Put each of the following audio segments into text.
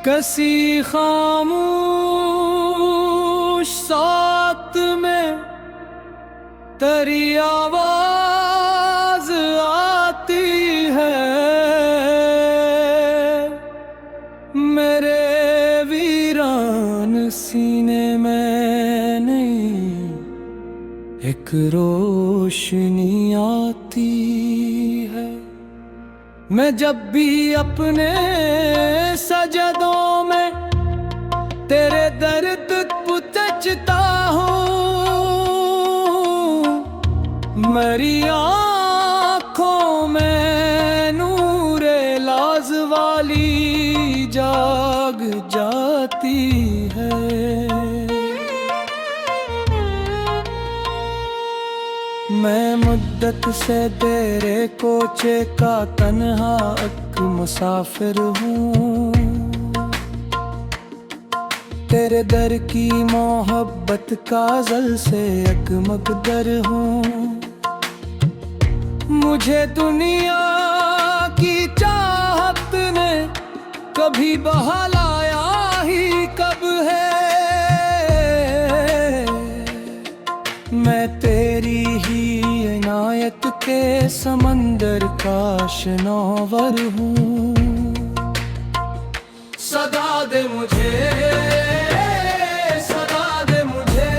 कसी खामोश साथ में तेरी आवाज आती है, मेरे वीरान सीने में नहीं एक रोशनी आती है। मैं जब भी अपने सजदों में तेरे दर्द पूछता हूँ, मेरी आँखों में नूरे लाज वाली जाग जाती है। मैं मुद्दत से तेरे कोचे का तन्हा एक मुसाफिर हूँ, तेरे दर की मोहब्बत काजल से एक मकदर हूँ। मुझे दुनिया की चाहत ने कभी बहलाया ही कब है, मैं तेरी ही इनायत के समंदर का शनौवर हूँ। सदा दे मुझे, सदा दे मुझे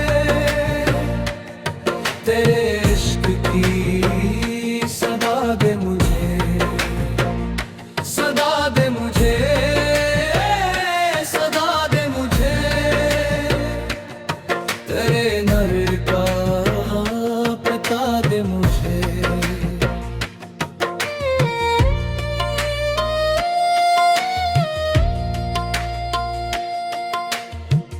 तेरे इश्क की, सदा दे मुझे, सदा दे मुझे, सदा दे मुझे तेरे नर का पता दे मुझे।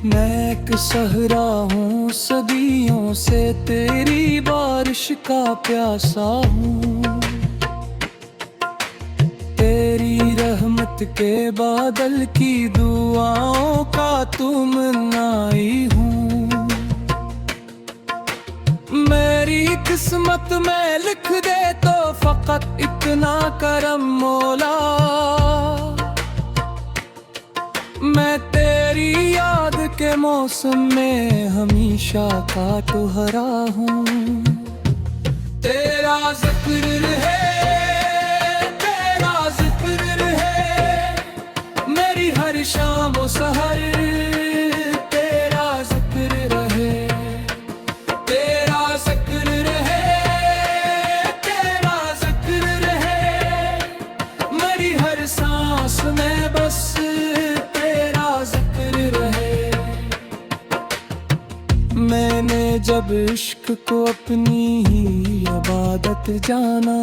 मैं एक सहरा हूँ सदियों से तेरी बारिश का प्यासा हूँ, तेरी रहमत के बादल की दुआओं का तुमनाई हूँ। मेरी किस्मत में लिख दे तो फकत इतना करम मौला, मैं तेरी याद के मौसम में हमेशा काटहरा हूँ। तेरा जिक्र है, तेरा जिक्र है मेरी हर शाम और सहर, तेरा जिक्र रहे, तेरा जिक्र रहे, तेरा जिक्र रहे मेरी हर सांस में बस मैंने जब इश्क को अपनी ही इबादत जाना,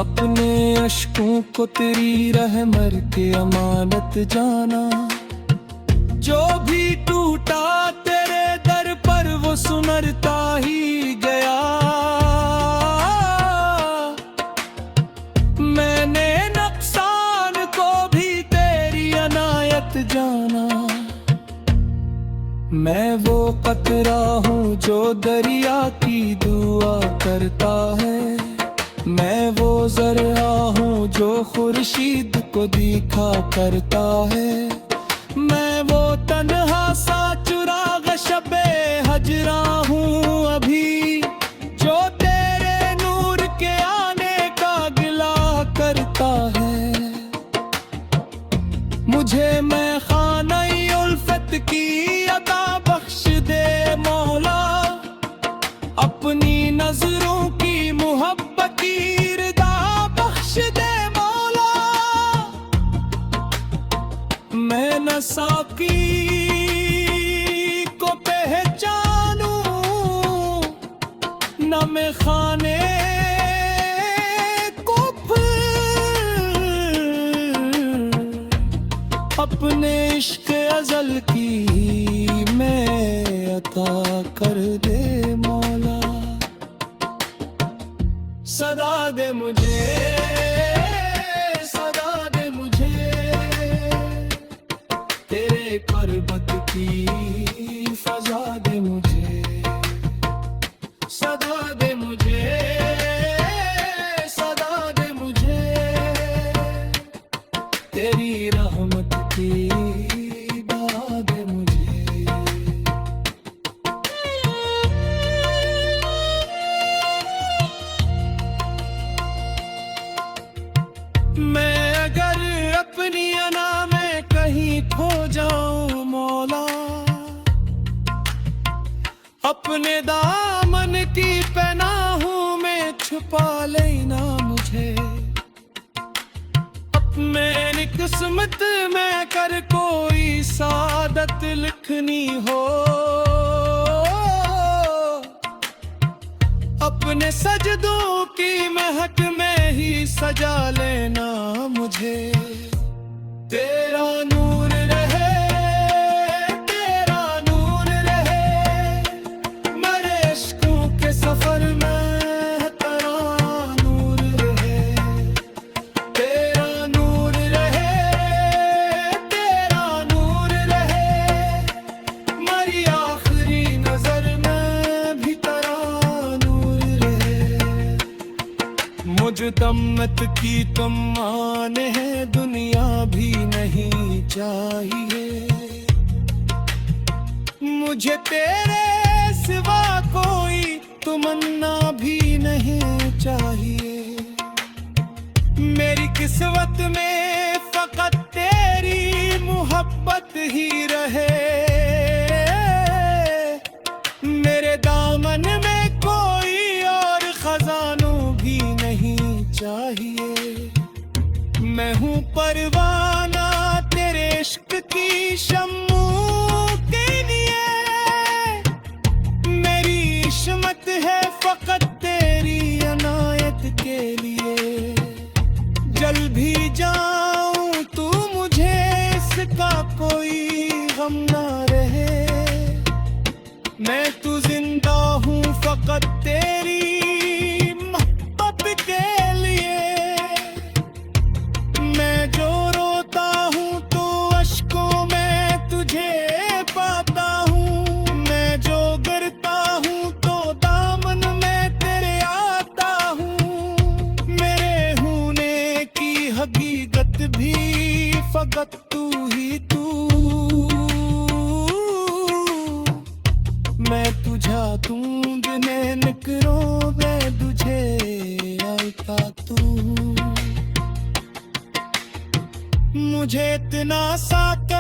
अपने अश्कों को तेरी रहमत की अमानत जाना। जो भी टूटा तेरे दर पर वो सुनरता ही गया, मैंने नुकसान को भी तेरी अनायत जाना। मैं वो कतरा हूँ जो दरिया की दुआ करता है, मैं वो ज़रा हूँ जो खुर्शीद को दिखा करता है, मैं वो तन्हा सा चुराग शबे हजरा हूँ अभी जो तेरे नूर के आने का गिला करता है। मुझे मैं खाना-ए उल्फत की अता बख्श दे मौला, अपनी नजरों की मोहब्बत की रिदा बख्श दे मौला। मैं न साकी को पहचानूं न मैं खाने को अपने इश्क अज़ल की मैं अता कर दे मौला। सदा दे मुझे, सदा दे मुझे तेरे पर्वत की फजा दे मुझे, सदा दे मुझे, सदा दे मुझे तेरी रहमत मैं अगर अपनी अना में कहीं खो जाऊं मौला, अपने दामन की पनाहों में छुपा लेना मुझे। मेरी किस्मत में कर कोई सादत लिखनी हो, अपने सजदों की महक में ही सजा लेना मुझे। तेरा नूर रहे, तेरा नूर रहे, मेरे इश्कों के सफर में तेरा नूर रहे। तेरा नूर रहे, तेरा नूर रहे, मेरी आखिरी नजर में भी तेरा नूर रहे। मुझ दम्मत की तमान है, दुनिया भी नहीं चाहिए, मुझे तेरे सिवा कोई तमन्ना भी नहीं चाहिए। मेरी किस्मत में फकत तेरी मोहब्बत ही रहे, मेरे दामन में कोई और खजानों भी नहीं चाहिए। मैं हूँ परवाना तेरे इश्क की शम्मू के लिए, मेरी इस्मत है फकत तेरी अनायत के लिए। जल भी जाऊं तू मुझे इसका कोई गम ना रहे, मैं तू जिंदा हूँ फकत तेरी मोहब्बत के लिए। मैं जो रोता हूँ तो अश्कों में तुझे पाता हूँ, मैं जो गिरता हूँ तो दामन में तेरे आता हूँ। मेरे होने की हकीकत भी फकत तू ही तू, मैं तुझा तूंद ने निकरों में तुझे आता तू। मुझे इतना सा